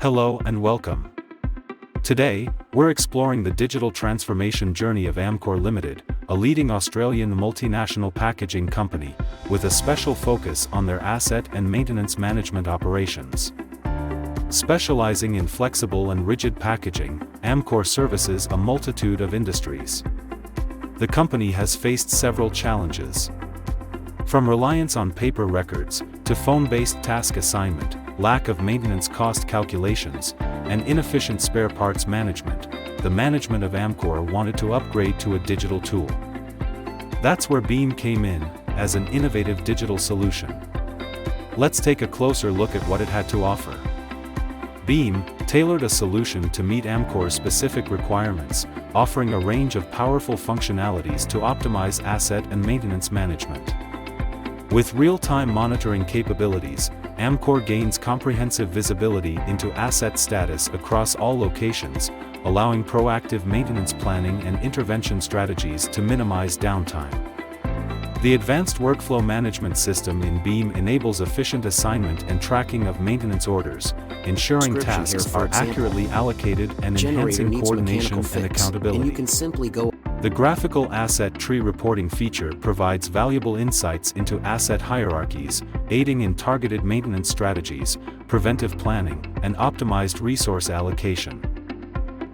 Hello and welcome. Today, we're exploring the digital transformation journey of Amcor Limited, a leading Australian multinational packaging company, with a special focus on their asset and maintenance management operations. Specializing in flexible and rigid packaging, Amcor services a multitude of industries. The company has faced several challenges. From reliance on paper records, to phone-based task assignment, lack of maintenance cost calculations, and inefficient spare parts management, the management of Amcor wanted to upgrade to a digital tool. That's where Beam came in, as an innovative digital solution. Let's take a closer look at what it had to offer. Beam tailored a solution to meet Amcor's specific requirements, offering a range of powerful functionalities to optimize asset and maintenance management. With real-time monitoring capabilities, Amcor gains comprehensive visibility into asset status across all locations, allowing proactive maintenance planning and intervention strategies to minimize downtime. The advanced workflow management system in Beam enables efficient assignment and tracking of maintenance orders, ensuring tasks are accurately allocated and enhancing coordination and accountability. The graphical asset tree reporting feature provides valuable insights into asset hierarchies, aiding in targeted maintenance strategies, preventive planning, and optimized resource allocation.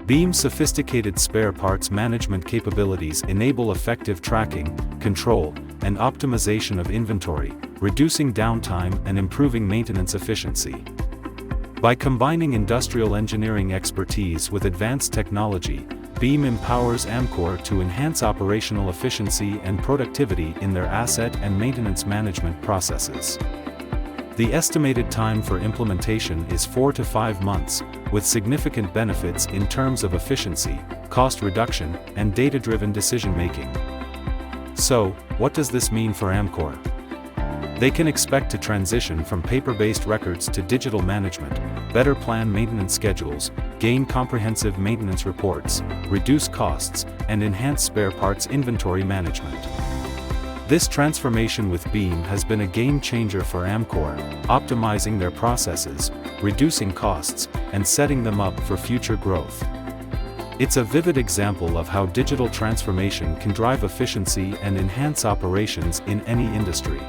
Beam's sophisticated spare parts management capabilities enable effective tracking, control, and optimization of inventory, reducing downtime and improving maintenance efficiency. By combining industrial engineering expertise with advanced technology, Beam empowers Amcor to enhance operational efficiency and productivity in their asset and maintenance management processes. The estimated time for implementation is 4 to 5 months, with significant benefits in terms of efficiency, cost reduction, and data-driven decision-making. So, what does this mean for Amcor? They can expect to transition from paper-based records to digital management, better plan maintenance schedules, gain comprehensive maintenance reports, reduce costs, and enhance spare parts inventory management. This transformation with Beam has been a game-changer for Amcor, optimizing their processes, reducing costs, and setting them up for future growth. It's a vivid example of how digital transformation can drive efficiency and enhance operations in any industry.